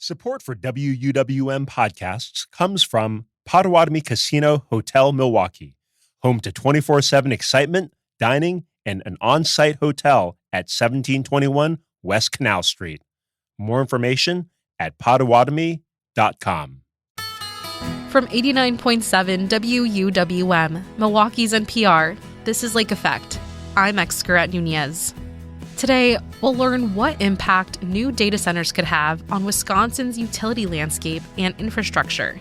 Support for WUWM podcasts comes from Potawatomi Casino Hotel Milwaukee, home to 24/7 excitement, dining, and an on-site hotel at 1721 West Canal Street. More information at potawatomi.com. From 89.7 WUWM, Milwaukee's NPR, this is Lake Effect. I'm Excaret Nunez. Today, we'll learn what impact new data centers could have on Wisconsin's utility landscape and infrastructure.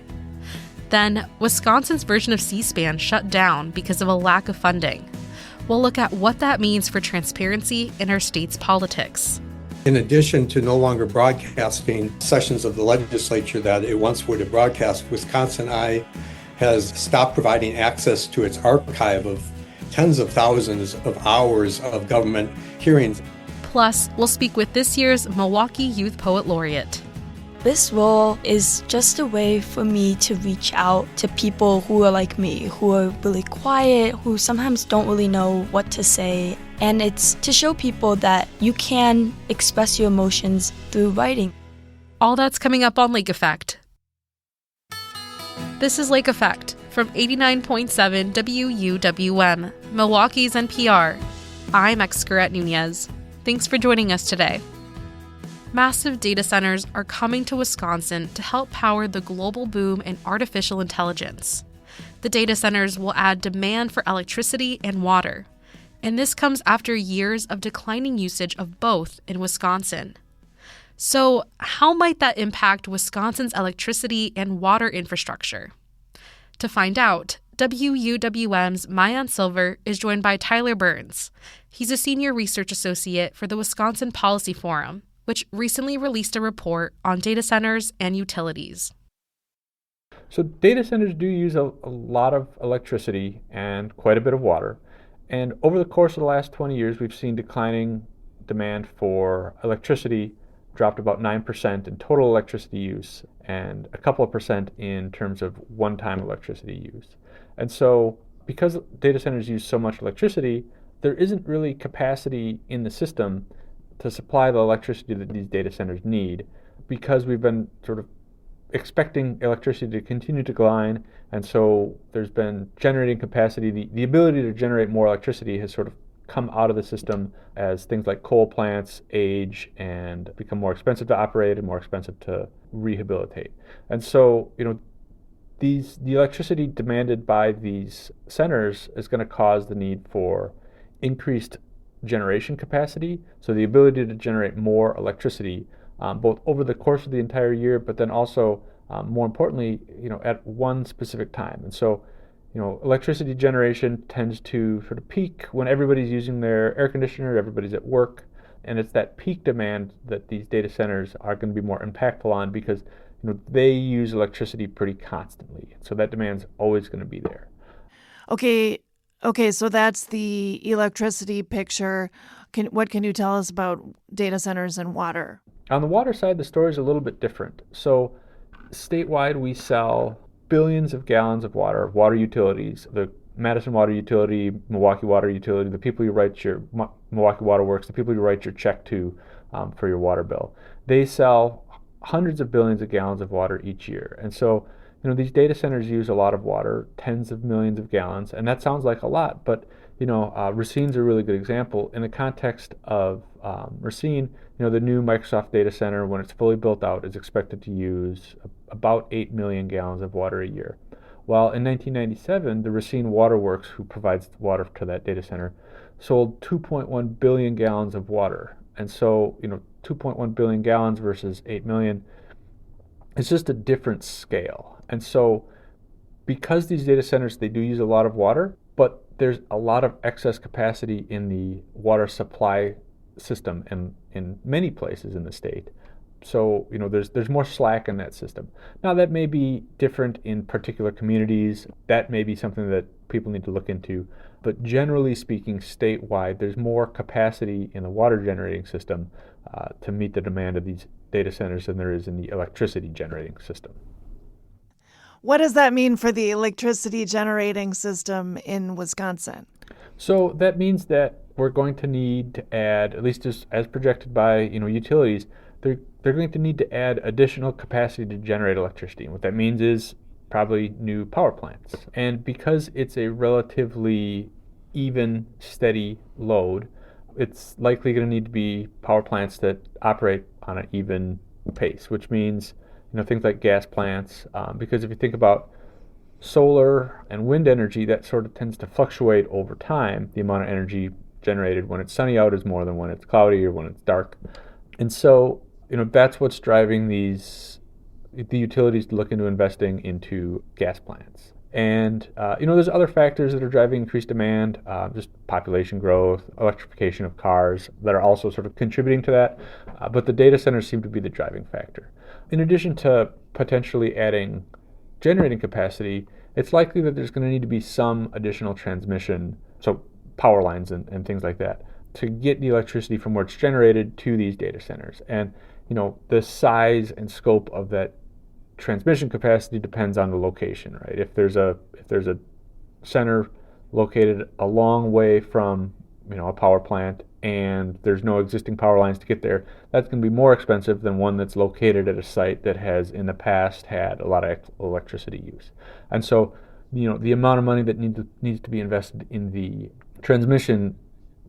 Then, Wisconsin's version of C-SPAN shut down because of a lack of funding. We'll look at what that means for transparency in our state's politics. In addition to no longer broadcasting sessions of the legislature that it once would have broadcast, WisconsinEye has stopped providing access to its archive of tens of thousands of hours of government hearings. Plus, we'll speak with this year's Milwaukee Youth Poet Laureate. This role is just a way for me to reach out to people who are like me, who are really quiet, who sometimes don't really know what to say. And it's to show people that you can express your emotions through writing. All that's coming up on Lake Effect. This is Lake Effect from 89.7 WUWM, Milwaukee's NPR. I'm Excaret Nunez. Thanks for joining us today. Massive data centers are coming to Wisconsin to help power the global boom in artificial intelligence. The data centers will add demand for electricity and water, and this comes after years of declining usage of both in Wisconsin. So, how might that impact Wisconsin's electricity and water infrastructure? To find out, WUWM's Mayan Silver is joined by Tyler Burns. He's a senior research associate for the Wisconsin Policy Forum, which recently released a report on data centers and utilities. So data centers do use a lot of electricity and quite a bit of water. And over the course of the last 20 years, we've seen declining demand for electricity dropped about 9% in total electricity use and a couple of percent in terms of one-time electricity use. And so because data centers use so much electricity, there isn't really capacity in the system to supply the electricity that these data centers need, because we've been sort of expecting electricity to continue to decline, and so there's been generating capacity. The ability to generate more electricity has sort of come out of the system as things like coal plants age and become more expensive to operate and more expensive to rehabilitate. And so, the electricity demanded by these centers is going to cause the need for increased generation capacity, so the ability to generate more electricity, both over the course of the entire year, but then also, more importantly, at one specific time. And so, electricity generation tends to sort of peak when everybody's using their air conditioner, everybody's at work, and it's that peak demand that these data centers are going to be more impactful on, because they use electricity pretty constantly. So that demand's always going to be there. Okay, so that's the electricity picture. What can you tell us about data centers and water? On the water side, the story is a little bit different. So statewide, we sell billions of gallons of water utilities, the Madison Water Utility, Milwaukee Water Utility, the people you write your Milwaukee Water Works, the people you write your check to for your water bill. They sell hundreds of billions of gallons of water each year. And so these data centers use a lot of water, tens of millions of gallons, and that sounds like a lot, but Racine's a really good example. In the context of Racine, the new Microsoft data center, when it's fully built out, is expected to use about 8 million gallons of water a year. While in 1997, the Racine Water Works, who provides water to that data center, sold 2.1 billion gallons of water. And so, 2.1 billion gallons versus 8 million, it's just a different scale. And so because these data centers, they do use a lot of water, but there's a lot of excess capacity in the water supply system in many places in the state. So, there's more slack in that system. Now, that may be different in particular communities. That may be something that people need to look into. But generally speaking, statewide, there's more capacity in the water generating system to meet the demand of these data centers than there is in the electricity generating system. What does that mean for the electricity generating system in Wisconsin? So that means that we're going to need to add, at least as projected by utilities, they're they're going to need to add additional capacity to generate electricity. And what that means is probably new power plants. And because it's a relatively even, steady load, it's likely going to need to be power plants that operate on an even pace, which means things like gas plants. Because if you think about solar and wind energy, that sort of tends to fluctuate over time. The amount of energy generated when it's sunny out is more than when it's cloudy or when it's dark. And so, that's what's driving the utilities to look into investing into gas plants. And, there's other factors that are driving increased demand, just population growth, electrification of cars that are also sort of contributing to that. But the data centers seem to be the driving factor. In addition to potentially adding generating capacity, it's likely that there's going to need to be some additional transmission, so power lines and things like that, to get the electricity from where it's generated to these data centers. And, the size and scope of that transmission capacity depends on the location, right? If there's a center located a long way from a power plant and there's no existing power lines to get there, that's going to be more expensive than one that's located at a site that has in the past had a lot of electricity use. And so the amount of money that needs to be invested in the transmission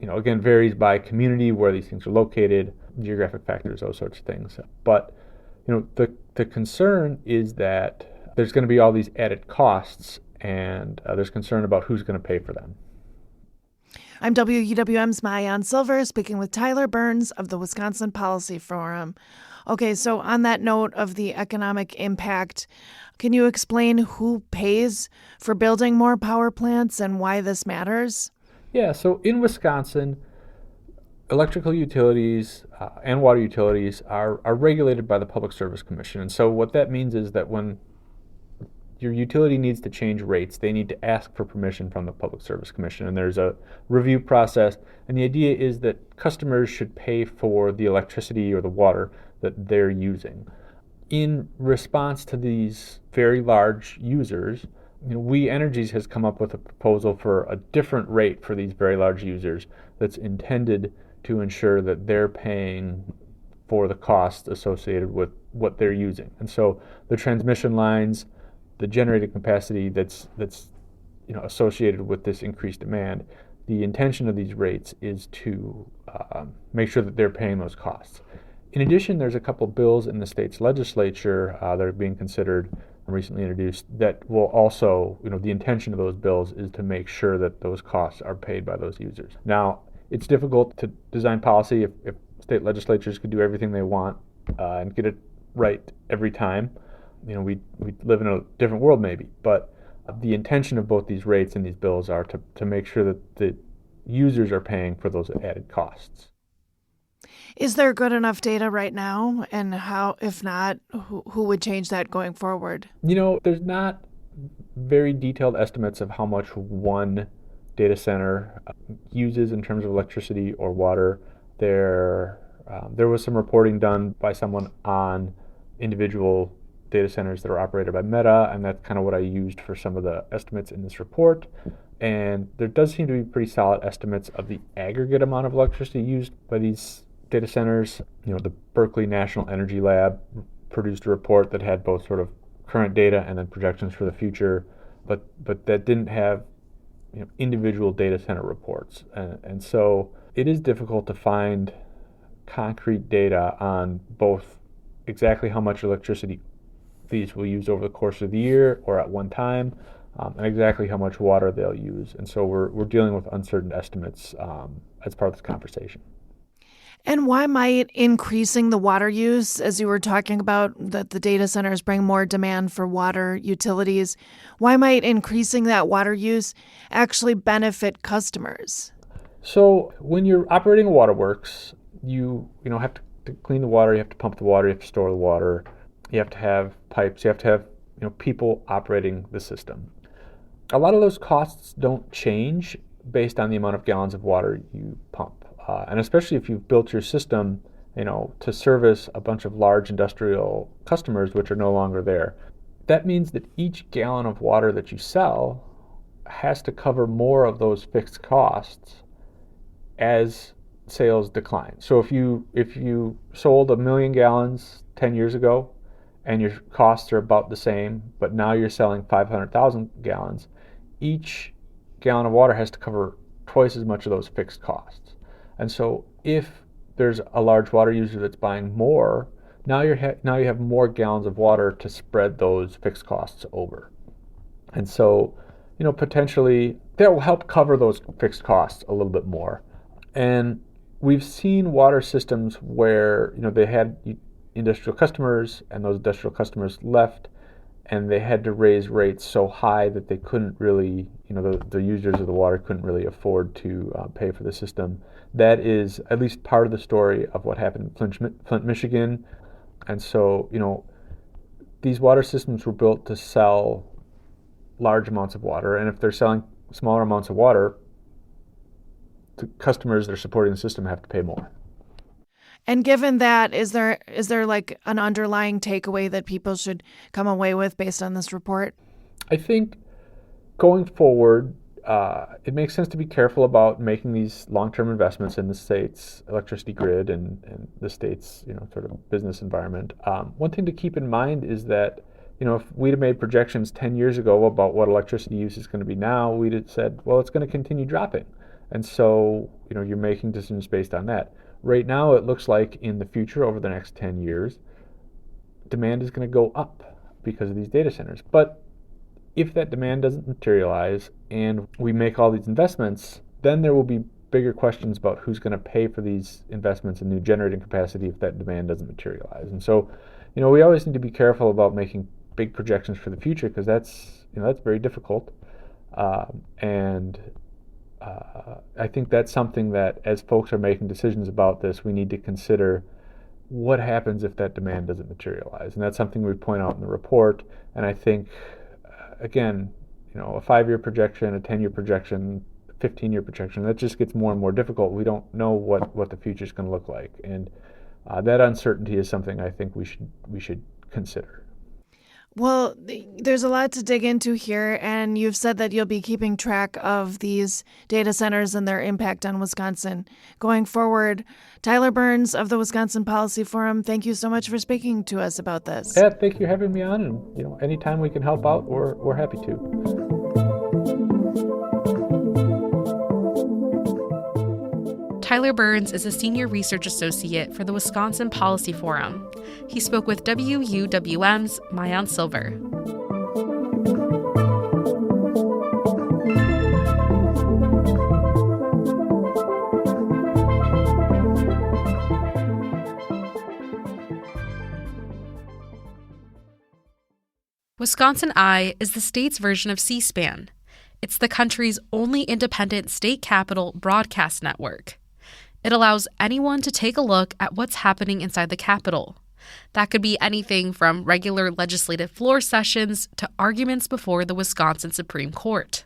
again varies by community, where these things are located, geographic factors, those sorts of things. But the concern is that there's going to be all these added costs, and there's concern about who's going to pay for them. I'm WUWM's Maayan Silver, speaking with Tyler Burns of the Wisconsin Policy Forum. Okay, so on that note of the economic impact, can you explain who pays for building more power plants and why this matters? Yeah, so in Wisconsin, electrical utilities and water utilities are regulated by the Public Service Commission. And so what that means is that when your utility needs to change rates, they need to ask for permission from the Public Service Commission. And there's a review process. And the idea is that customers should pay for the electricity or the water that they're using. In response to these very large users, We Energies has come up with a proposal for a different rate for these very large users that's intended to ensure that they're paying for the costs associated with what they're using. And so the transmission lines, the generating capacity that's associated with this increased demand, the intention of these rates is to make sure that they're paying those costs. In addition, there's a couple bills in the state's legislature that are being considered and recently introduced that will also, the intention of those bills is to make sure that those costs are paid by those users. Now, it's difficult to design policy if state legislatures could do everything they want and get it right every time. We live in a different world maybe, but the intention of both these rates and these bills are to make sure that the users are paying for those added costs. Is there good enough data right now? And how, if not, who would change that going forward? There's not very detailed estimates of how much one data center uses in terms of electricity or water. There was some reporting done by someone on individual data centers that are operated by Meta, and that's kind of what I used for some of the estimates in this report. And there does seem to be pretty solid estimates of the aggregate amount of electricity used by these data centers. The Berkeley National Energy Lab produced a report that had both sort of current data and then projections for the future, but that didn't have individual data center reports. And so it is difficult to find concrete data on both exactly how much electricity these will use over the course of the year or at one time, and exactly how much water they'll use. And so we're dealing with uncertain estimates as part of this conversation. And why might increasing the water use, as you were talking about, that the data centers bring more demand for water utilities, why might increasing that water use actually benefit customers? So when you're operating a waterworks, you have to clean the water, you have to pump the water, you have to store the water, you have to have pipes, you have to have people operating the system. A lot of those costs don't change based on the amount of gallons of water you pump. And especially if you've built your system, to service a bunch of large industrial customers which are no longer there. That means that each gallon of water that you sell has to cover more of those fixed costs as sales decline. So if you sold 1 million gallons 10 years ago and your costs are about the same, but now you're selling 500,000 gallons, each gallon of water has to cover twice as much of those fixed costs. And so if there's a large water user that's buying more, now you have more gallons of water to spread those fixed costs over. And so, potentially that will help cover those fixed costs a little bit more. And we've seen water systems where, they had industrial customers and those industrial customers left and they had to raise rates so high that they couldn't really, the users of the water couldn't really afford to pay for the system. That is at least part of the story of what happened in Flint, Michigan. And so, these water systems were built to sell large amounts of water. And if they're selling smaller amounts of water, the customers that are supporting the system have to pay more. And given that, is there like an underlying takeaway that people should come away with based on this report? I think going forward, it makes sense to be careful about making these long-term investments in the state's electricity grid and the state's sort of business environment. One thing to keep in mind is that if we'd have made projections 10 years ago about what electricity use is going to be now, we'd have said, well, it's going to continue dropping. And so, you're making decisions based on that. Right now, it looks like in the future, over the next 10 years, demand is going to go up because of these data centers. But if that demand doesn't materialize and we make all these investments, then there will be bigger questions about who's going to pay for these investments in new generating capacity if that demand doesn't materialize. And so, we always need to be careful about making big projections for the future because that's very difficult. I think that's something that as folks are making decisions about this, we need to consider what happens if that demand doesn't materialize. And that's something we point out in the report. And I think, again, a 5-year projection, a 10-year projection, 15-year projection, that just gets more and more difficult. We don't know what the future is going to look like. And that uncertainty is something I think we should consider. Well, there's a lot to dig into here, and you've said that you'll be keeping track of these data centers and their impact on Wisconsin going forward. Tyler Burns of the Wisconsin Policy Forum, thank you so much for speaking to us about this. Yeah, thank you for having me on, and anytime we can help out, we're happy to. Tyler Burns is a senior research associate for the Wisconsin Policy Forum. He spoke with WUWM's Maayan Silver. WisconsinEye is the state's version of C-SPAN. It's the country's only independent state capitol broadcast network. It allows anyone to take a look at what's happening inside the Capitol. That could be anything from regular legislative floor sessions to arguments before the Wisconsin Supreme Court.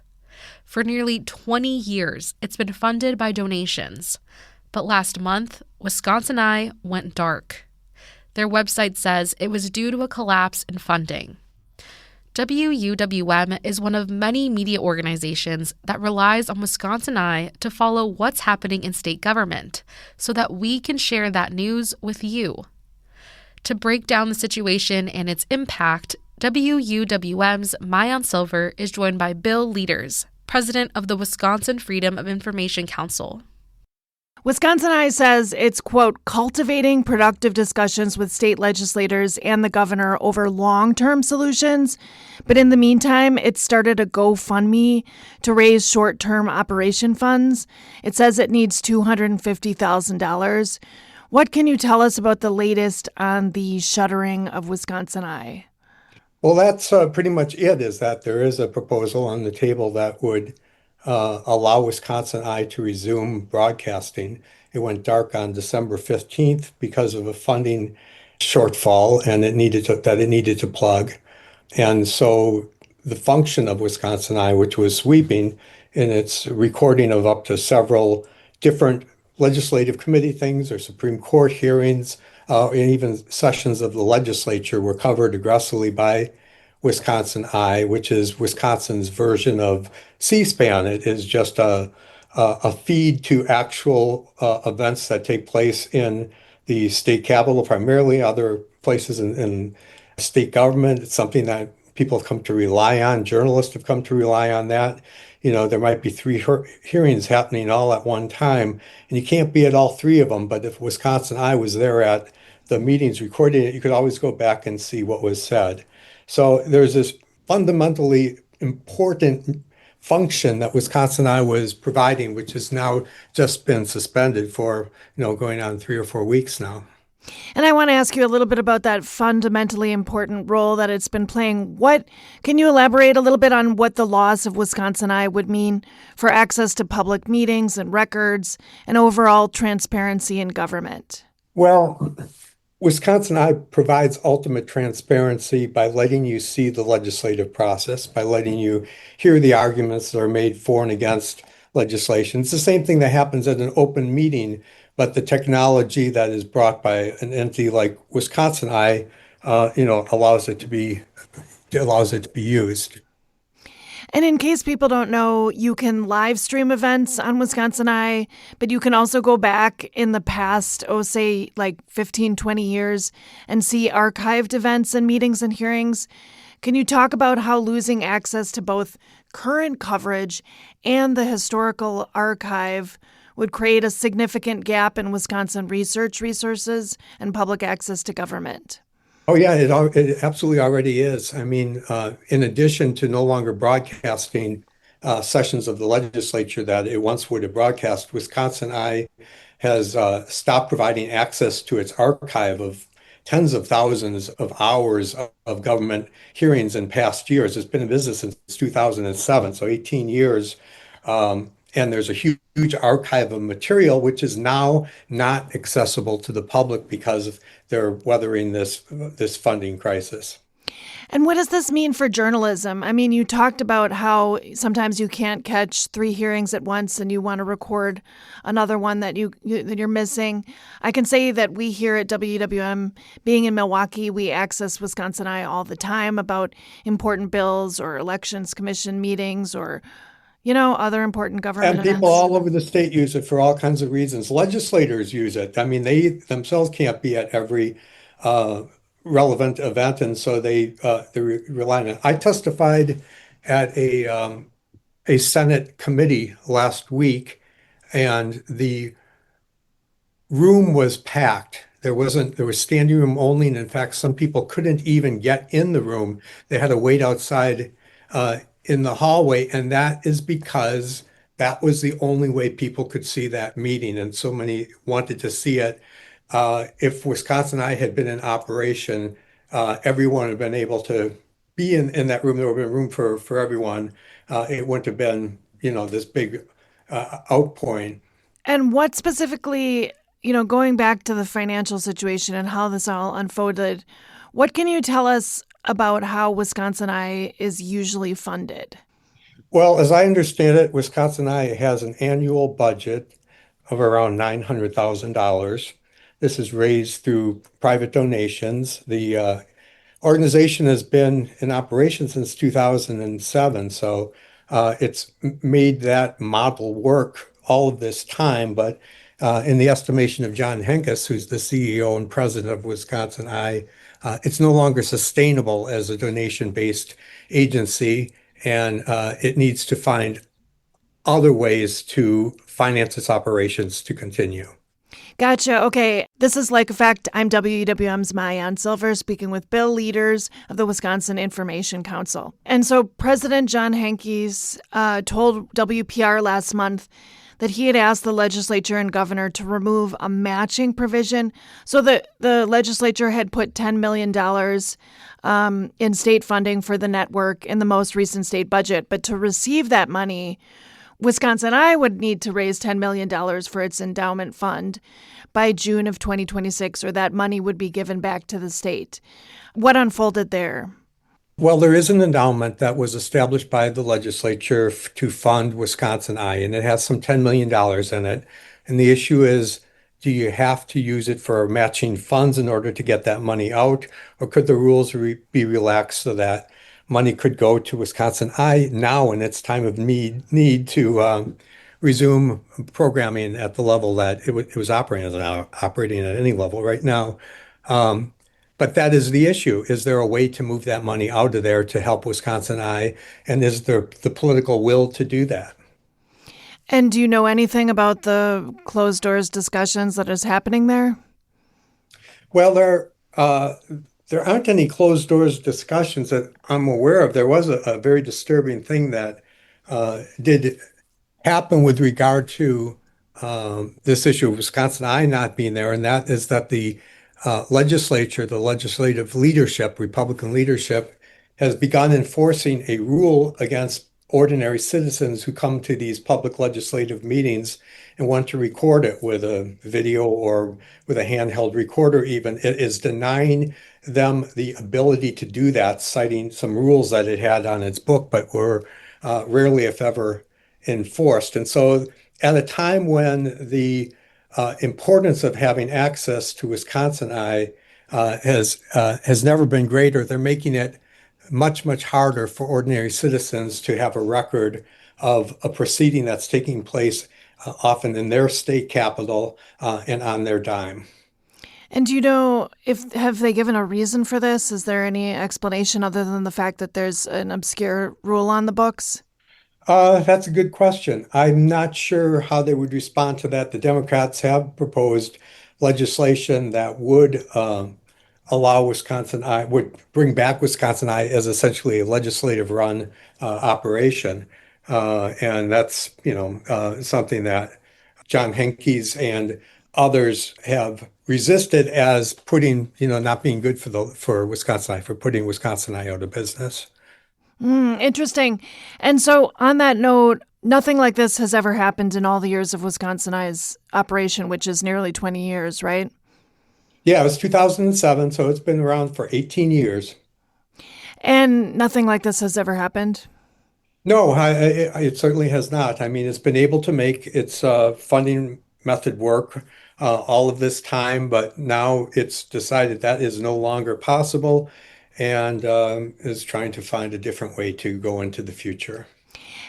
For nearly 20 years, it's been funded by donations. But last month, WisconsinEye went dark. Their website says it was due to a collapse in funding. WUWM is one of many media organizations that relies on WisconsinEye to follow what's happening in state government so that we can share that news with you. To break down the situation and its impact, WUWM's Maayan Silver is joined by Bill Leaders, president of the Wisconsin Freedom of Information Council. WisconsinEye says it's, quote, cultivating productive discussions with state legislators and the governor over long-term solutions. But in the meantime, it started a GoFundMe to raise short-term operation funds. It says it needs $250,000. What can you tell us about the latest on the shuttering of WisconsinEye? Well, that's pretty much it, is that there is a proposal on the table that would allow WisconsinEye to resume broadcasting. It went dark on December 15th because of a funding shortfall, and it needed to plug. And so the function of WisconsinEye, which was sweeping in its recording of up to several different legislative committee things or Supreme Court hearings, and even sessions of the legislature, were covered aggressively by WisconsinEye, which is Wisconsin's version of C-SPAN. It is just a a feed to actual events that take place in the state capitol, primarily other places in state government. It's something that people have come to rely on. Journalists have come to rely on that. There might be three hearings happening all at one time, and you can't be at all three of them. But if WisconsinEye was there at the meetings recording it, you could always go back and see what was said. So there's this fundamentally important function that WisconsinEye was providing, which has now just been suspended for, going on 3 or 4 weeks now. And I want to ask you a little bit about that fundamentally important role that it's been playing. Can you elaborate a little bit on what the loss of WisconsinEye would mean for access to public meetings and records and overall transparency in government? Well, WisconsinEye provides ultimate transparency by letting you see the legislative process, by letting you hear the arguments that are made for and against legislation. It's the same thing that happens at an open meeting, but the technology that is brought by an entity like WisconsinEye, allows it to be used. And in case people don't know, you can live stream events on WisconsinEye, but you can also go back in the past, say like 15, 20 years and see archived events and meetings and hearings. Can you talk about how losing access to both current coverage and the historical archive would create a significant gap in Wisconsin research resources and public access to government? Oh, yeah, it absolutely already is. I mean, in addition to no longer broadcasting sessions of the legislature that it once would have broadcast, WisconsinEye has stopped providing access to its archive of tens of thousands of hours of government hearings in past years. It's been in business since 2007, so 18 years. And there's a huge archive of material which is now not accessible to the public because they're weathering this funding crisis. And what does this mean for journalism? I mean, you talked about how sometimes you can't catch 3 hearings at once and you want to record another one that you're missing. I can say that we here at WWM, being in Milwaukee, we access WisconsinEye all the time about important bills or elections commission meetings or other important government And people all over the state use it for all kinds of reasons. Legislators use it. I mean, they themselves can't be at every relevant event, and so they rely on it. I testified at a Senate committee last week, and the room was packed. There was standing room only, and in fact, some people couldn't even get in the room. They had to wait outside in the hallway, and that is because that was the only way people could see that meeting, and so many wanted to see it. If WisconsinEye had been in operation, everyone would have been able to be in that room. There would have been room for everyone. It wouldn't have been, this big outpouring. And what specifically, going back to the financial situation and how this all unfolded, what can you tell us about how WisconsinEye is usually funded? Well, as I understand it, WisconsinEye has an annual budget of around $900,000. This is raised through private donations. The organization has been in operation since 2007, so it's made that model work all of this time. But in the estimation of John Henkes, who's the CEO and president of WisconsinEye, it's no longer sustainable as a donation-based agency, and it needs to find other ways to finance its operations to continue. Gotcha. Okay. This is Like Effect. I'm WWM's Maayan Silver speaking with Bill leaders of the Wisconsin Information Council. And so President John Henkes told WPR last month that he had asked the legislature and governor to remove a matching provision. So the legislature had put $10 million in state funding for the network in the most recent state budget. But to receive that money, WisconsinEye would need to raise $10 million for its endowment fund by June of 2026, or that money would be given back to the state. What unfolded there? Well, there is an endowment that was established by the legislature to fund WisconsinEye, and it has some $10 million in it. And the issue is, do you have to use it for matching funds in order to get that money out? Or could the rules be relaxed so that money could go to WisconsinEye now in its time of need to resume programming at the level that it was operating at any level right now. But that is the issue. Is there a way to move that money out of there to help WisconsinEye? And is there the political will to do that? And do you know anything about the closed doors discussions that is happening there? Well, there aren't any closed doors discussions that I'm aware of. There was a very disturbing thing that did happen with regard to this issue of WisconsinEye not being there, and that is that the legislature, the legislative leadership, Republican leadership, has begun enforcing a rule against ordinary citizens who come to these public legislative meetings and want to record it with a video or with a handheld recorder even. It is denying them the ability to do that, citing some rules that it had on its book, but were rarely, if ever, enforced. And so at a time when the importance of having access to WisconsinEye has never been greater, they're making it much, much harder for ordinary citizens to have a record of a proceeding that's taking place often in their state capital and on their dime. And do you know have they given a reason for this? Is there any explanation other than the fact that there's an obscure rule on the books? That's a good question. I'm not sure how they would respond to that. The Democrats have proposed legislation that would allow WisconsinEye, would bring back WisconsinEye as essentially a legislative run operation. And that's, something that John Henkes and others have resisted as putting, not being good for WisconsinEye, for putting WisconsinEye out of business. Interesting. And so on that note, nothing like this has ever happened in all the years of WisconsinEye's operation, which is nearly 20 years, right? Yeah, it was 2007, so it's been around for 18 years. And nothing like this has ever happened? No, it certainly has not. I mean, it's been able to make its funding method work all of this time, but now it's decided that is no longer possible and is trying to find a different way to go into the future.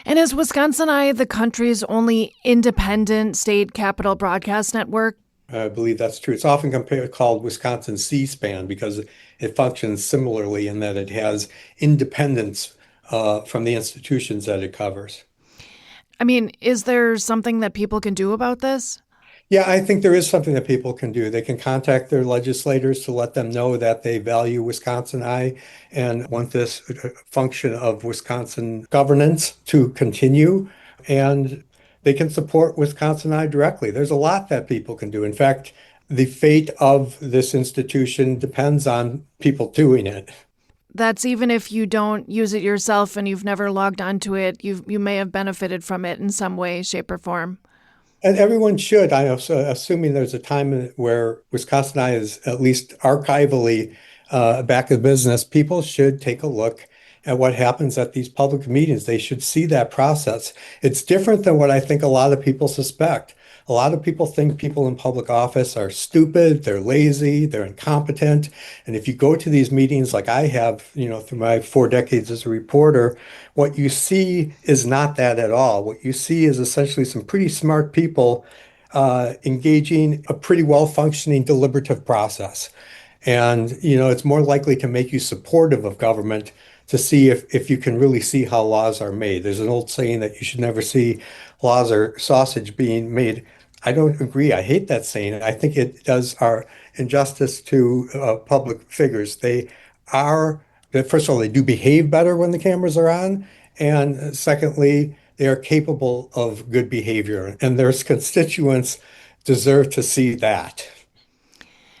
And is WisconsinEye the country's only independent state capital broadcast network? I believe that's true. It's often called Wisconsin C-SPAN because it functions similarly in that it has independence from the institutions that it covers. I mean, is there something that people can do about this? Yeah, I think there is something that people can do. They can contact their legislators to let them know that they value WisconsinEye and want this function of Wisconsin governance to continue. And they can support WisconsinEye directly. There's a lot that people can do. In fact, the fate of this institution depends on people doing it. That's even if you don't use it yourself and you've never logged onto it, you may have benefited from it in some way, shape, or form. And everyone should. I'm assuming there's a time where WisconsinEye is at least archivally back in business. People should take a look at what happens at these public meetings. They should see that process. It's different than what I think a lot of people suspect. A lot of people think people in public office are stupid, they're lazy, they're incompetent. And if you go to these meetings like I have, through my 4 decades as a reporter, what you see is not that at all. What you see is essentially some pretty smart people engaging a pretty well-functioning deliberative process. And, it's more likely to make you supportive of government to see if you can really see how laws are made. There's an old saying that you should never see laws or sausage being made. I don't agree. I hate that saying. I think it does our injustice to public figures. First of all, they do behave better when the cameras are on. And secondly, they are capable of good behavior. And their constituents deserve to see that.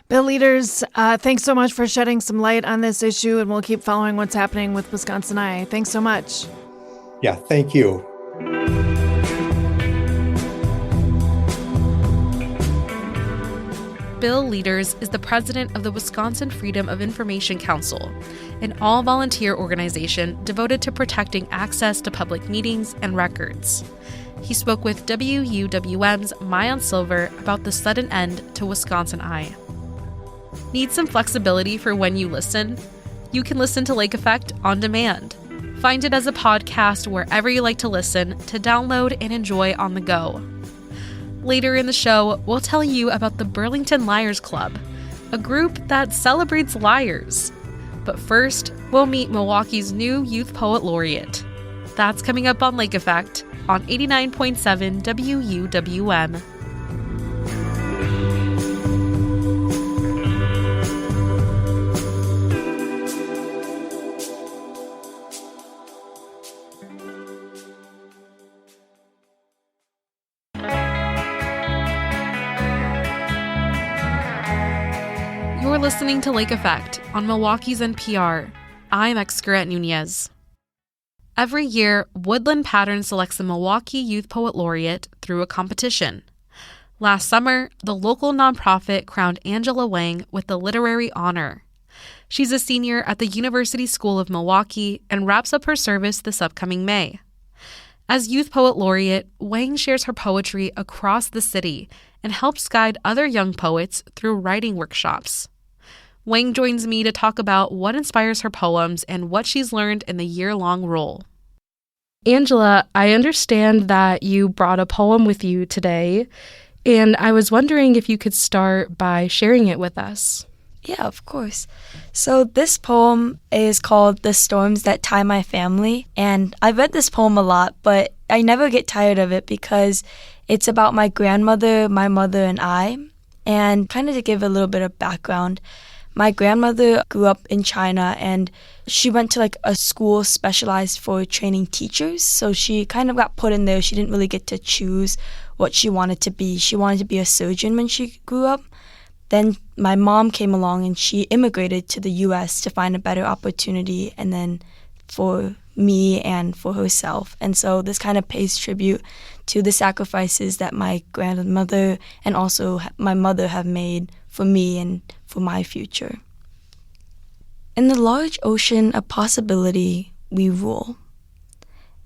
Bill Leaders, thanks so much for shedding some light on this issue, and we'll keep following what's happening with WisconsinEye. Thanks so much. Yeah, thank you. Bill Leaders is the president of the Wisconsin Freedom of Information Council, an all-volunteer organization devoted to protecting access to public meetings and records. He spoke with WUWM's Maayan Silver about the sudden end to WisconsinEye. Need some flexibility for when you listen? You can listen to Lake Effect on demand. Find it as a podcast wherever you like to listen to download and enjoy on the go. Later in the show, we'll tell you about the Burlington Liars Club, a group that celebrates liars. But first, we'll meet Milwaukee's new Youth Poet Laureate. That's coming up on Lake Effect on 89.7 WUWM. You're listening to Lake Effect on Milwaukee's NPR. I'm Excaret Nunez. Every year, Woodland Pattern selects the Milwaukee Youth Poet Laureate through a competition. Last summer, the local nonprofit crowned Angela Wang with the literary honor. She's a senior at the University School of Milwaukee and wraps up her service this upcoming May. As Youth Poet Laureate, Wang shares her poetry across the city and helps guide other young poets through writing workshops. Wang joins me to talk about what inspires her poems and what she's learned in the year-long role. Angela, I understand that you brought a poem with you today, and I was wondering if you could start by sharing it with us. Yeah, of course. So this poem is called The Storms That Tie My Family, and I've read this poem a lot, but I never get tired of it because it's about my grandmother, my mother, and I. And kind of to give a little bit of background, my grandmother grew up in China and she went to a school specialized for training teachers. So she kind of got put in there. She didn't really get to choose what she wanted to be. She wanted to be a surgeon when she grew up. Then my mom came along and she immigrated to the U.S. to find a better opportunity and then for me and for herself. And so this kind of pays tribute to the sacrifices that my grandmother and also my mother have made for me and for my future. In the large ocean of possibility, we rule.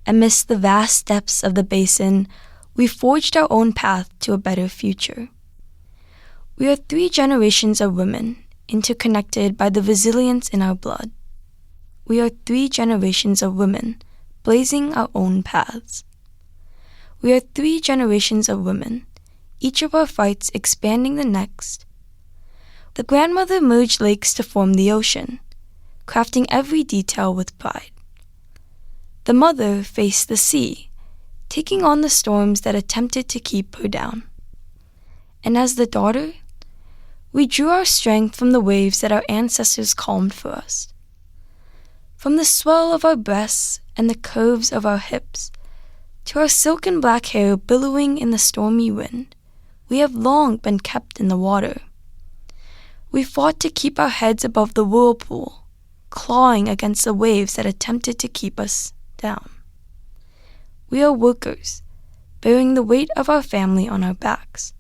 Amidst the vast depths of the basin, we forged our own path to a better future. We are 3 generations of women, interconnected by the resilience in our blood. We are 3 generations of women, blazing our own paths. We are 3 generations of women, each of our fights expanding the next. The grandmother merged lakes to form the ocean, crafting every detail with pride. The mother faced the sea, taking on the storms that attempted to keep her down. And as the daughter, we drew our strength from the waves that our ancestors calmed for us. From the swell of our breasts and the curves of our hips, to our silken black hair billowing in the stormy wind, we have long been kept in the water. We fought to keep our heads above the whirlpool, clawing against the waves that attempted to keep us down. We are workers, bearing the weight of our family on our backs.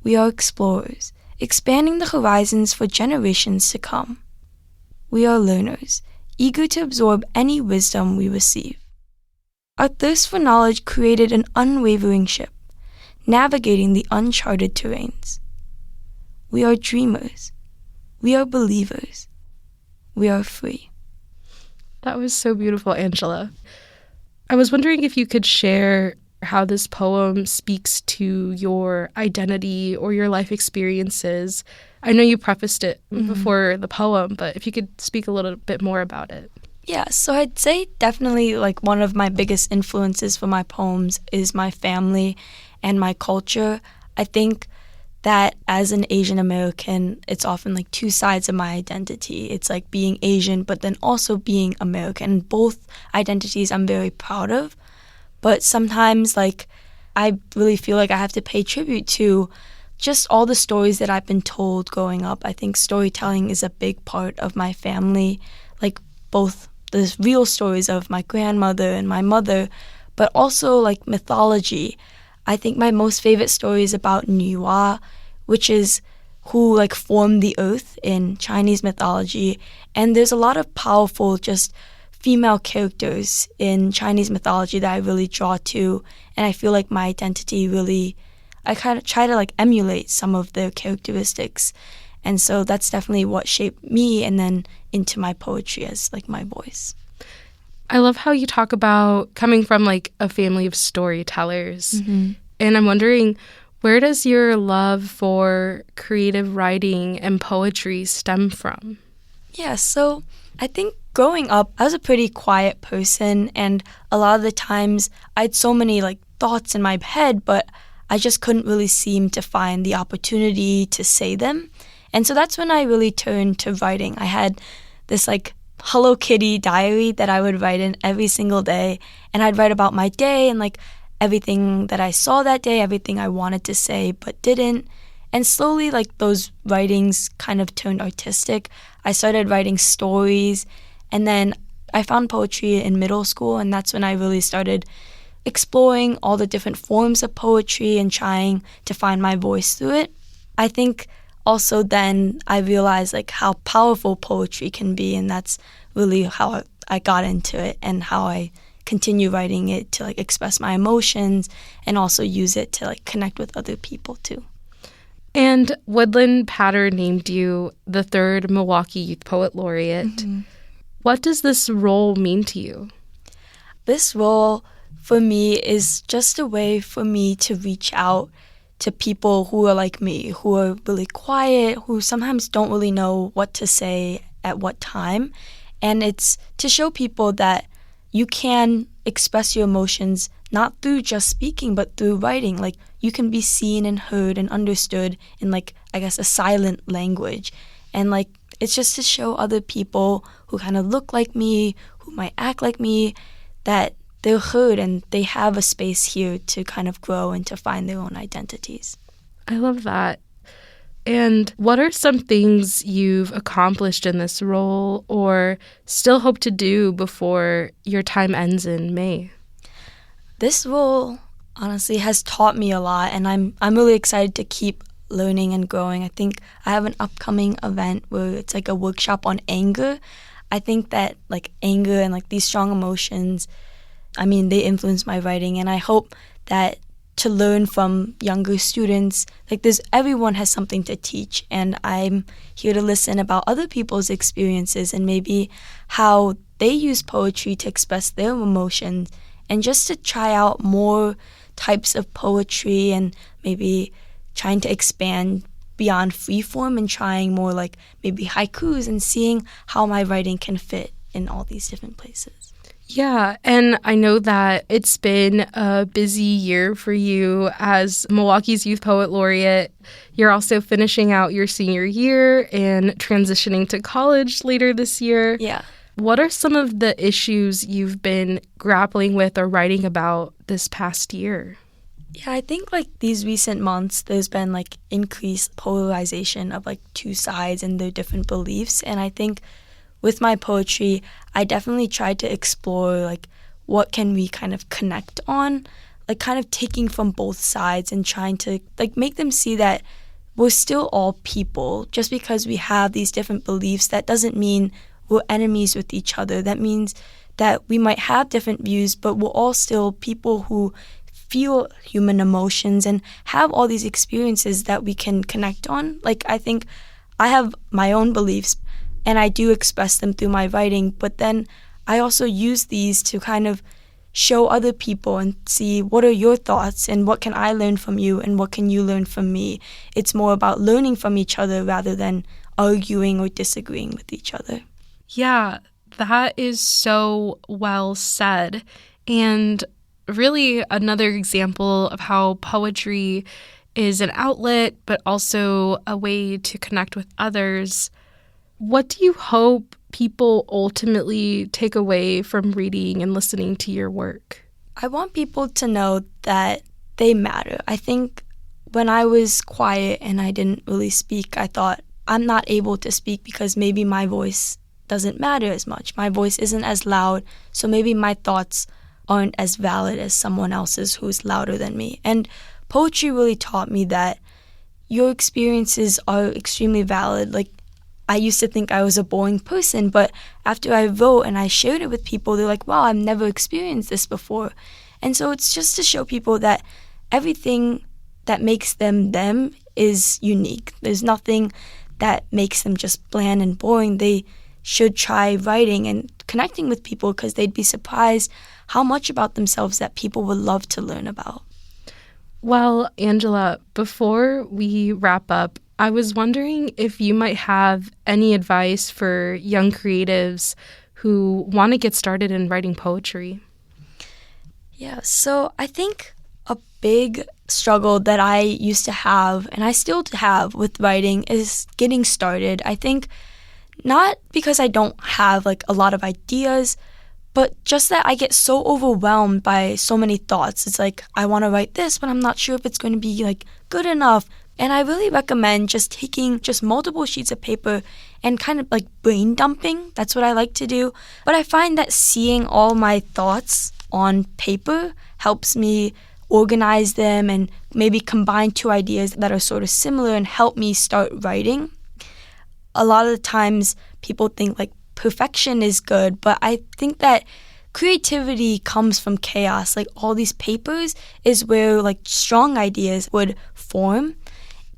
We are explorers, expanding the horizons for generations to come. We are learners, eager to absorb any wisdom we receive. Our thirst for knowledge created an unwavering ship, navigating the uncharted terrains. We are dreamers. We are believers. We are free. That was so beautiful, Angela. I was wondering if you could share how this poem speaks to your identity or your life experiences. I know you prefaced it before the poem, but if you could speak a little bit more about it. Yeah, so I'd say definitely one of my biggest influences for my poems is my family and my culture. I think that as an Asian American, it's often 2 sides of my identity. It's being Asian, but then also being American. Both identities I'm very proud of. But sometimes, I really feel I have to pay tribute to just all the stories that I've been told growing up. I think storytelling is a big part of my family, both the real stories of my grandmother and my mother, but also, mythology. I think my most favorite story is about Niwa, which is who, formed the earth in Chinese mythology. And there's a lot of powerful, just female characters in Chinese mythology that I really draw to, and I feel my identity really, I kind of try to emulate some of their characteristics, and so that's definitely what shaped me and then into my poetry as my voice. I love how you talk about coming from like a family of storytellers. And I'm wondering, where does your love for creative writing and poetry stem from? Yeah, so I think growing up, I was a pretty quiet person, and a lot of the times I had so many like thoughts in my head, but I just couldn't really seem to find the opportunity to say them. And so that's when I really turned to writing. I had this like Hello Kitty diary that I would write in every single day, and I'd write about my day and like everything that I saw that day, everything I wanted to say but didn't. And slowly, like, those writings kind of turned artistic. I started writing stories, and then I found poetry in middle school, and that's when I really started exploring all the different forms of poetry and trying to find my voice through it. I think also then I realized like how powerful poetry can be, and that's really how I got into it and how I continue writing it to like express my emotions and also use it to like connect with other people too. And Woodland Patter named you the third Milwaukee Youth Poet Laureate. What does this role mean to you? This role for me is just a way for me to reach out to people who are like me, who are really quiet, who sometimes don't really know what to say at what time. And it's to show people that you can express your emotions not through just speaking, but through writing. Like, you can be seen and heard and understood in, like, I guess, a silent language. And, like, it's just to show other people who kind of look like me, who might act like me, that they're heard and they have a space here to kind of grow and to find their own identities. I love that. And what are some things you've accomplished in this role or still hope to do before your time ends in May? This role honestly has taught me a lot, and I'm really excited to keep learning and growing. I think I have an upcoming event where it's like a workshop on anger. I think that like anger and like these strong emotions, I mean, they influence my writing, and I hope that to learn from younger students, like everyone has something to teach, and I'm here to listen about other people's experiences and maybe how they use poetry to express their emotions, and just to try out more types of poetry and maybe trying to expand beyond freeform and trying more like maybe haikus and seeing how my writing can fit in all these different places. Yeah, and I know that it's been a busy year for you as Milwaukee's Youth Poet Laureate. You're also finishing out your senior year and transitioning to college later this year. Yeah. What are some of the issues you've been grappling with or writing about this past year? Yeah, I think like these recent months, there's been like increased polarization of like two sides and their different beliefs. And I think with my poetry, I definitely tried to explore like what can we kind of connect on, like kind of taking from both sides and trying to like make them see that we're still all people. Just because we have these different beliefs, that doesn't mean we're enemies with each other. That means that we might have different views, but we're all still people who feel human emotions and have all these experiences that we can connect on. Like, I think I have my own beliefs, and I do express them through my writing, but then I also use these to kind of show other people and see what are your thoughts and what can I learn from you and what can you learn from me. It's more about learning from each other rather than arguing or disagreeing with each other. Yeah, that is so well said. And really another example of how poetry is an outlet, but also a way to connect with others. What do you hope people ultimately take away from reading and listening to your work? I want people to know that they matter. I think when I was quiet and I didn't really speak, I thought I'm not able to speak because maybe my voice doesn't matter as much. My voice isn't as loud, so maybe my thoughts aren't as valid as someone else's who's louder than me. And poetry really taught me that your experiences are extremely valid. Like, I used to think I was a boring person, but after I wrote and I shared it with people, they're like, wow, I've never experienced this before. And so it's just to show people that everything that makes them them is unique. There's nothing that makes them just bland and boring. They should try writing and connecting with people because they'd be surprised how much about themselves that people would love to learn about. Well, Angela, before we wrap up, I was wondering if you might have any advice for young creatives who want to get started in writing poetry. Yeah, so I think a big struggle that I used to have, and I still have with writing, is getting started. I think not because I don't have like a lot of ideas, but just that I get so overwhelmed by so many thoughts. It's like, I want to write this, but I'm not sure if it's going to be like good enough. And I really recommend just taking just multiple sheets of paper and kind of like brain dumping. That's what I like to do. But I find that seeing all my thoughts on paper helps me organize them and maybe combine two ideas that are sort of similar and help me start writing. A lot of the times people think like perfection is good, but I think that creativity comes from chaos. Like all these papers is where like strong ideas would form.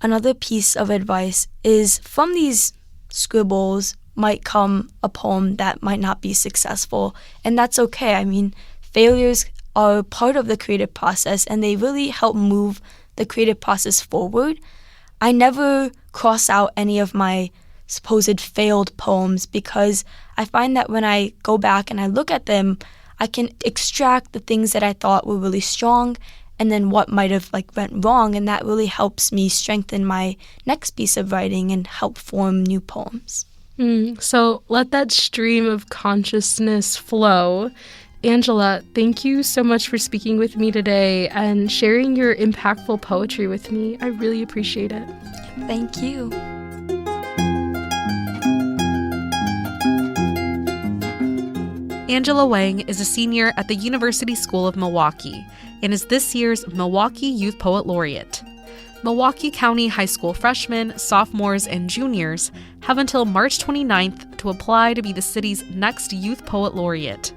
Another piece of advice is from these scribbles might come a poem that might not be successful, and that's okay. I mean, failures are part of the creative process and they really help move the creative process forward. I never cross out any of my supposed failed poems because I find that when I go back and I look at them, I can extract the things that I thought were really strong and then what might have like went wrong, and that really helps me strengthen my next piece of writing and help form new poems. So let that stream of consciousness flow. Angela, thank you so much for speaking with me today and sharing your impactful poetry with me. I really appreciate it. Thank you. Angela Wang is a senior at the University School of Milwaukee and is this year's Milwaukee Youth Poet Laureate. Milwaukee County High School freshmen, sophomores, and juniors have until March 29th to apply to be the city's next Youth Poet Laureate.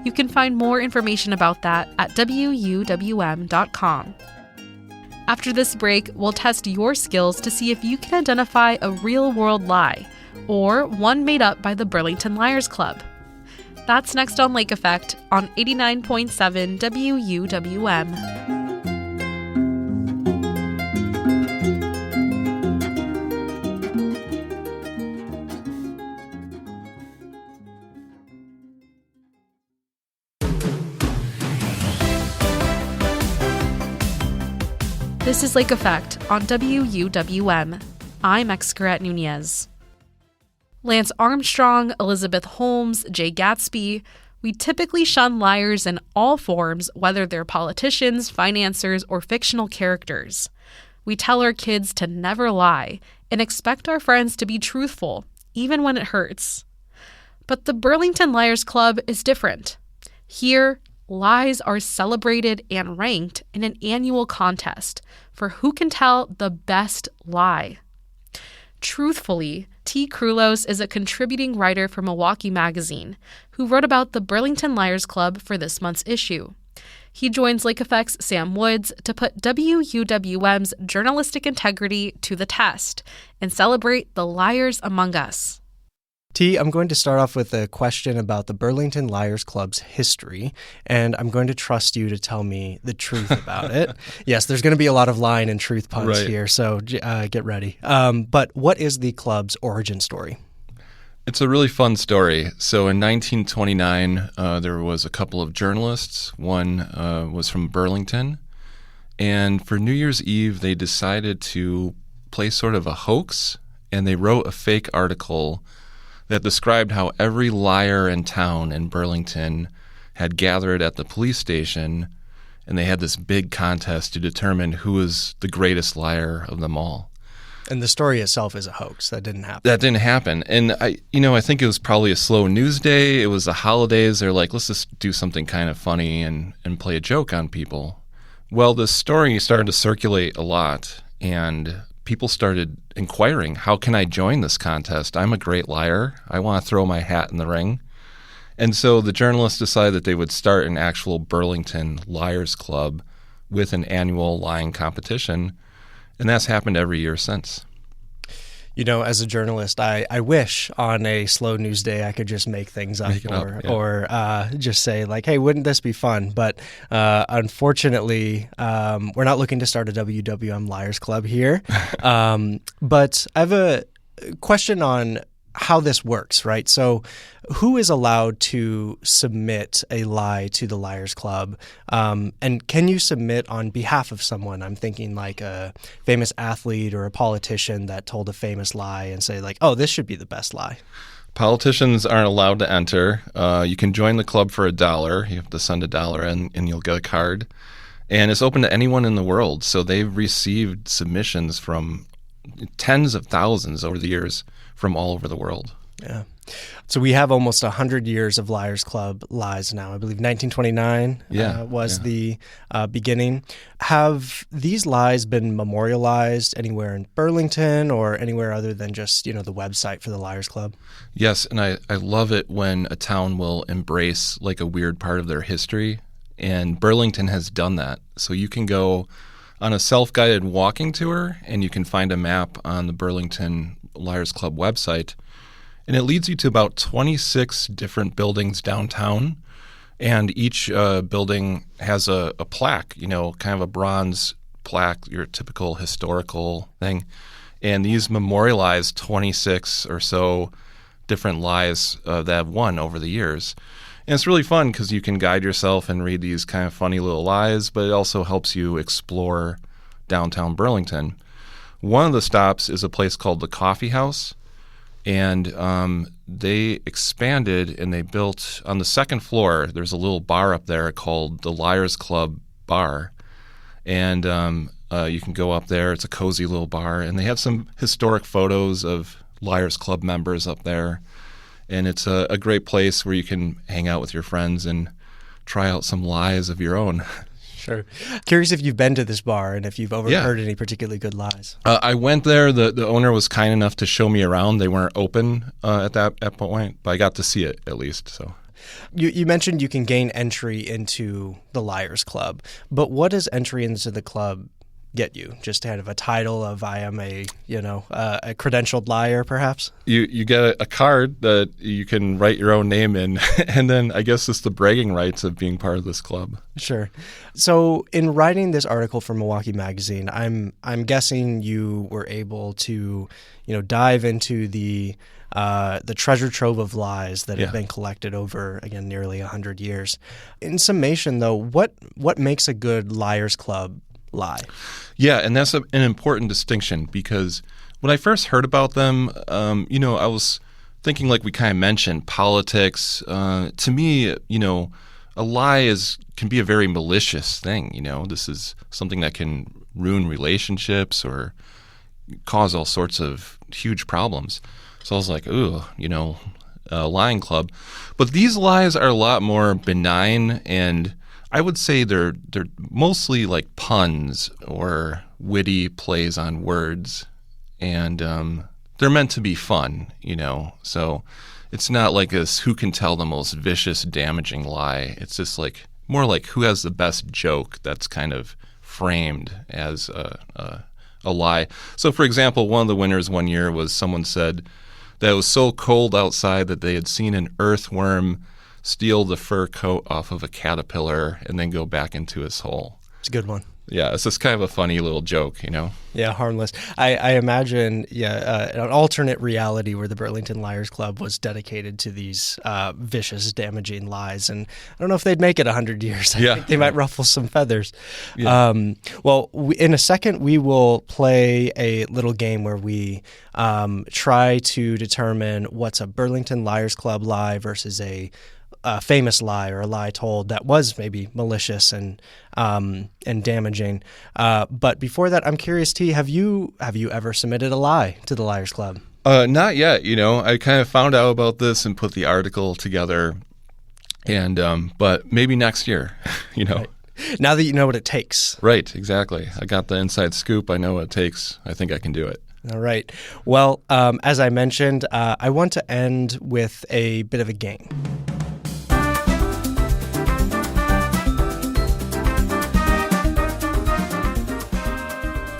You can find more information about that at wuwm.com. After this break, we'll test your skills to see if you can identify a real-world lie or one made up by the Burlington Liars Club. That's next on Lake Effect on 89.7 WUWM. This is Lake Effect on WUWM. I'm Excaret Nunez. Lance Armstrong, Elizabeth Holmes, Jay Gatsby. We typically shun liars in all forms, whether they're politicians, financiers, or fictional characters. We tell our kids to never lie and expect our friends to be truthful, even when it hurts. But the Burlington Liars Club is different. Here, lies are celebrated and ranked in an annual contest for who can tell the best lie. Truthfully, T. Krulos is a contributing writer for Milwaukee Magazine who wrote about the Burlington Liars Club for this month's issue. He joins Lake Effect's Sam Woods to put WUWM's journalistic integrity to the test and celebrate the liars among us. T, I'm going to start off with a question about the Burlington Liars Club's history, and I'm going to trust you to tell me the truth about it. Yes, there's going to be a lot of lying and truth puns here, so get ready. But what is the club's origin story? It's a really fun story. So in 1929, there was a couple of journalists. One was from Burlington, and for New Year's Eve, they decided to play sort of a hoax, and they wrote a fake article that described how every liar in town in Burlington had gathered at the police station, and they had this big contest to determine who was the greatest liar of them all. And the story itself is a hoax. That didn't happen. That didn't happen. And I think it was probably a slow news day. It was the holidays. They're like, let's just do something kind of funny and play a joke on people. Well, this story started to circulate a lot, and people started inquiring, how can I join this contest? I'm a great liar. I want to throw my hat in the ring. And so the journalists decided that they would start an actual Burlington Liars Club with an annual lying competition, and that's happened every year since. As a journalist, I wish on a slow news day I could just make things up or just say like, hey, wouldn't this be fun? But unfortunately, we're not looking to start a WWM Liars Club here. But I have a question on how this works, right? So who is allowed to submit a lie to the Liars Club? And can you submit on behalf of someone? I'm thinking like a famous athlete or a politician that told a famous lie and say like, oh, this should be the best lie. Politicians aren't allowed to enter. You can join the club for $1. You have to send $1 in, and you'll get a card. And it's open to anyone in the world. So they've received submissions from tens of thousands over the years from all over the world. Yeah. So we have almost 100 years of Liars Club lies now. I believe 1929 was the beginning. Have these lies been memorialized anywhere in Burlington or anywhere other than just, the website for the Liars Club? Yes, and I love it when a town will embrace like a weird part of their history, and Burlington has done that. So you can go on a self-guided walking tour, and you can find a map on the Burlington Liars Club website, and it leads you to about 26 different buildings downtown, and each building has a plaque, kind of a bronze plaque, your typical historical thing, and these memorialize 26 or so different lies that have won over the years. And it's really fun because you can guide yourself and read these kind of funny little lies, but it also helps you explore downtown Burlington. One of the stops is a place called the Coffee House, and they expanded and they built on the second floor. There's a little bar up there called the Liars Club Bar, and you can go up there. It's a cozy little bar, and they have some historic photos of Liars Club members up there. And it's a great place where you can hang out with your friends and try out some lies of your own. Sure. Curious if you've been to this bar and if you've overheard any particularly good lies. I went there. The owner was kind enough to show me around. They weren't open at that point, but I got to see it at least. So. You mentioned you can gain entry into the Liars Club, but what does entry into the club get you? Just kind of a title of I am a credentialed liar, perhaps? You get a card that you can write your own name in, and then I guess it's the bragging rights of being part of this club. Sure. So in writing this article for Milwaukee Magazine, I'm guessing you were able to, dive into the treasure trove of lies that have been collected over, again, nearly 100 years. In summation, though, what makes a good Liars Club lie? Yeah, and that's an important distinction because when I first heard about them, I was thinking, like we kind of mentioned, politics. To me, a lie can be a very malicious thing. This is something that can ruin relationships or cause all sorts of huge problems. So I was like, ooh, a lying club. But these lies are a lot more benign, and I would say they're mostly like puns or witty plays on words, and they're meant to be fun, So it's not like this who can tell the most vicious, damaging lie. It's just like more like who has the best joke that's kind of framed as a lie. So, for example, one of the winners one year was someone said that it was so cold outside that they had seen an earthworm steal the fur coat off of a caterpillar and then go back into his hole. It's a good one. Yeah, it's just kind of a funny little joke, Yeah, harmless. I imagine, an alternate reality where the Burlington Liars Club was dedicated to these vicious, damaging lies. And I don't know if they'd make it 100 years. I think they might ruffle some feathers. Yeah. In a second, we will play a little game where we try to determine what's a Burlington Liars Club lie versus a famous lie or a lie told that was maybe malicious and damaging. But before that, I'm curious, T, have you ever submitted a lie to the Liars Club? Not yet. I kind of found out about this and put the article together, and but maybe next year. Right. Now that you know what it takes. Right. Exactly. I got the inside scoop. I know what it takes. I think I can do it. All right. Well, as I mentioned, I want to end with a bit of a game.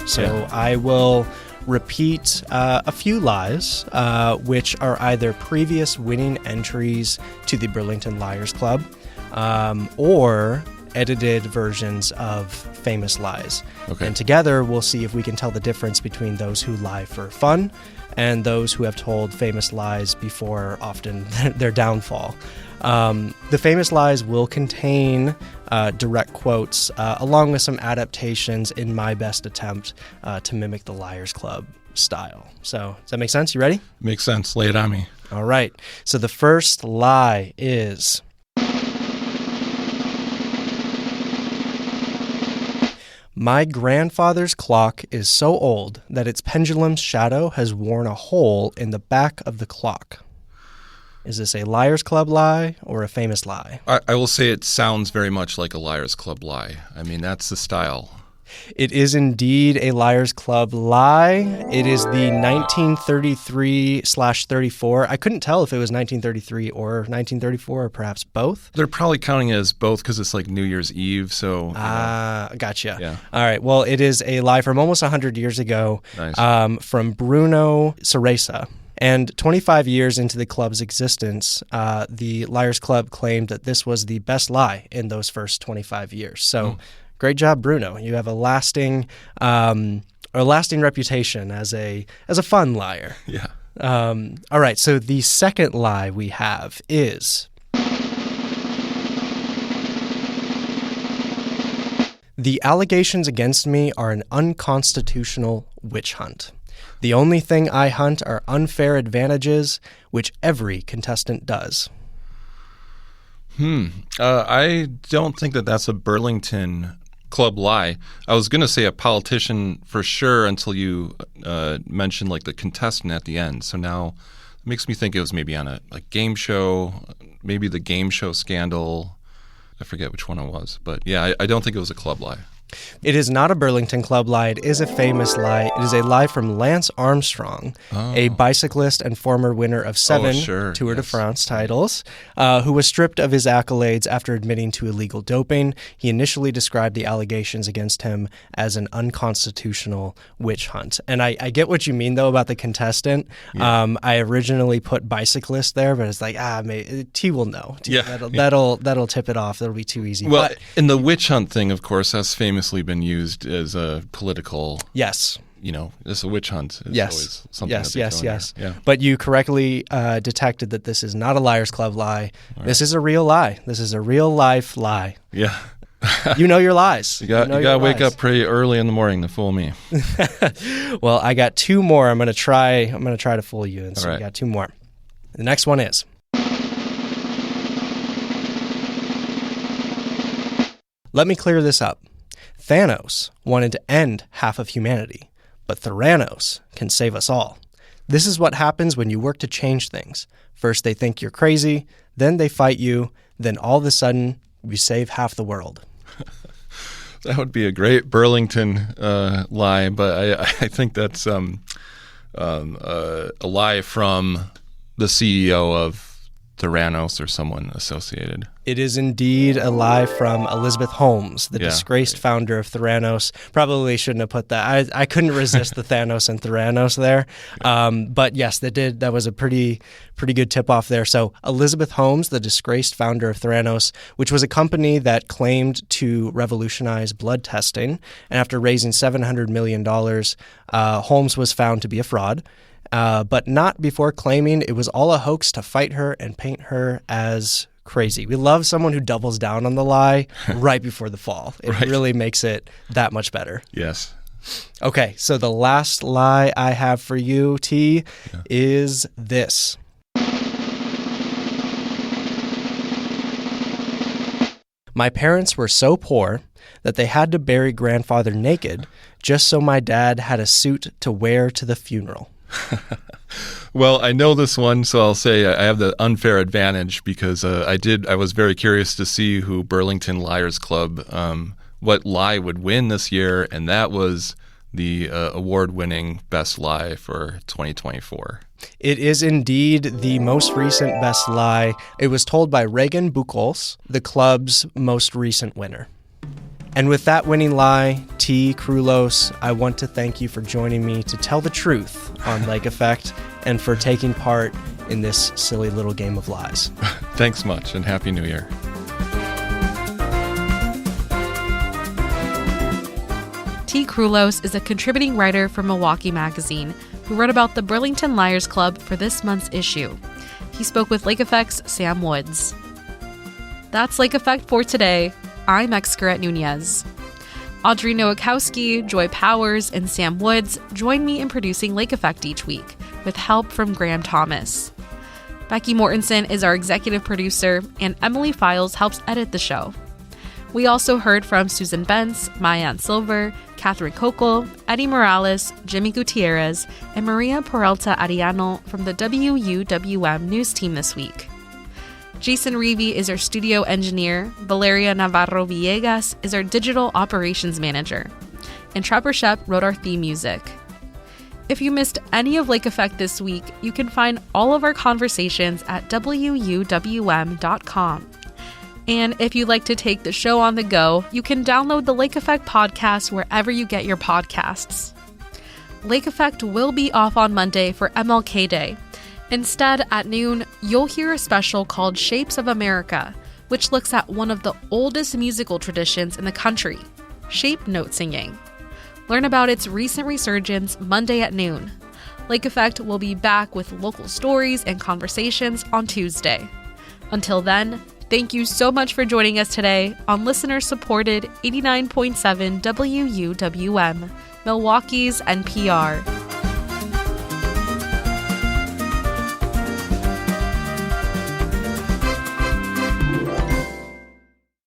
So I will repeat a few lies, which are either previous winning entries to the Burlington Liars Club or edited versions of famous lies. Okay. And together we'll see if we can tell the difference between those who lie for fun and those who have told famous lies before often their downfall. The famous lies will contain direct quotes along with some adaptations in my best attempt to mimic the Liars Club style. So does that make sense? You ready? Makes sense. Lay it on me. All right. So the first lie is... My grandfather's clock is so old that its pendulum's shadow has worn a hole in the back of the clock. Is this a Liars Club lie or a famous lie? I will say it sounds very much like a Liars Club lie. I mean, that's the style. It is indeed a Liars Club lie. It is the 1933/34. I couldn't tell if it was 1933 or 1934 or perhaps both. They're probably counting it as both because it's like New Year's Eve. So gotcha. Yeah. All right. Well, it is a lie from almost 100 years ago. Nice. From Bruno Ceresa. And 25 years into the club's existence, the Liars Club claimed that this was the best lie in those first 25 years. So great job, Bruno. You have a lasting reputation as a fun liar. Yeah. All right. So the second lie we have is... The allegations against me are an unconstitutional witch hunt. The only thing I hunt are unfair advantages, which every contestant does. I don't think that that's a Burlington Club lie. I was going to say a politician for sure until you mentioned like the contestant at the end. So now it makes me think it was maybe on a game show, maybe the game show scandal. I forget which one it was. But yeah, I don't think it was a club lie. It is not a Burlington Club lie. It is a famous lie. It is a lie from Lance Armstrong, a bicyclist and former winner of 7 Tour de France titles, who was stripped of his accolades after admitting to illegal doping. He initially described the allegations against him as an unconstitutional witch hunt. And I get what you mean, though, about the contestant. Yeah. I originally put bicyclist there, but it's like, T will know. That'll tip it off. That'll be too easy. Well, in the witch hunt thing, of course, that's famously been used as a political. Yes. It's a witch hunt. It's always something. Yes. Yeah. But you correctly detected that this is not a Liars Club lie. Right. This is a real lie. This is a real life lie. Yeah. You know your lies. You got to wake up pretty early in the morning to fool me. Well, I got 2 more. I'm going to try to fool you. And so I got 2 more. The next one is... Let me clear this up. Thanos wanted to end half of humanity, but Theranos can save us all. This is what happens when you work to change things. First they think you're crazy, then they fight you, then all of a sudden you save half the world. That would be a great Burlington lie, but I think that's a lie from the CEO of Theranos or someone associated. It is indeed a lie from Elizabeth Holmes, the disgraced founder of Theranos. Probably shouldn't have put that. I couldn't resist the Thanos and Theranos there. But yes, that was a pretty good tip-off there. So Elizabeth Holmes, the disgraced founder of Theranos, which was a company that claimed to revolutionize blood testing. And after raising $700 million, Holmes was found to be a fraud. But not before claiming it was all a hoax to fight her and paint her as crazy. We love someone who doubles down on the lie right before the fall. It really makes it that much better. Yes. Okay, so the last lie I have for you, T, is this. My parents were so poor that they had to bury grandfather naked just so my dad had a suit to wear to the funeral. Well, I know this one, so I'll say I have the unfair advantage because I was very curious to see who Burlington Liars Club, what lie would win this year, and that was the award-winning best lie for 2024. It is indeed the most recent best lie. It was told by Reagan Buchholz, the club's most recent winner. And with that winning lie, T. Krulos, I want to thank you for joining me to tell the truth on Lake Effect and for taking part in this silly little game of lies. Thanks much, and Happy New Year. T. Krulos is a contributing writer for Milwaukee Magazine who wrote about the Burlington Liars Club for this month's issue. He spoke with Lake Effect's Sam Woods. That's Lake Effect for today. I'm Excurette Nunez. Audrey Nowakowski, Joy Powers, and Sam Woods join me in producing Lake Effect each week, with help from Graham Thomas. Becky Mortensen is our executive producer, and Emily Files helps edit the show. We also heard from Susan Bentz, Maayan Silver, Catherine Kokel, Eddie Morales, Jimmy Gutierrez, and Maria Peralta Ariano from the WUWM news team this week. Jason Reevy is our studio engineer, Valeria Navarro Villegas is our digital operations manager, and Trevor Shep wrote our theme music. If you missed any of Lake Effect this week, you can find all of our conversations at WUWM.com. And if you'd like to take the show on the go, you can download the Lake Effect podcast wherever you get your podcasts. Lake Effect will be off on Monday for MLK Day. Instead, at noon, you'll hear a special called Shapes of America, which looks at one of the oldest musical traditions in the country, shape note singing. Learn about its recent resurgence Monday at noon. Lake Effect will be back with local stories and conversations on Tuesday. Until then, thank you so much for joining us today on listener-supported 89.7 WUWM, Milwaukee's NPR.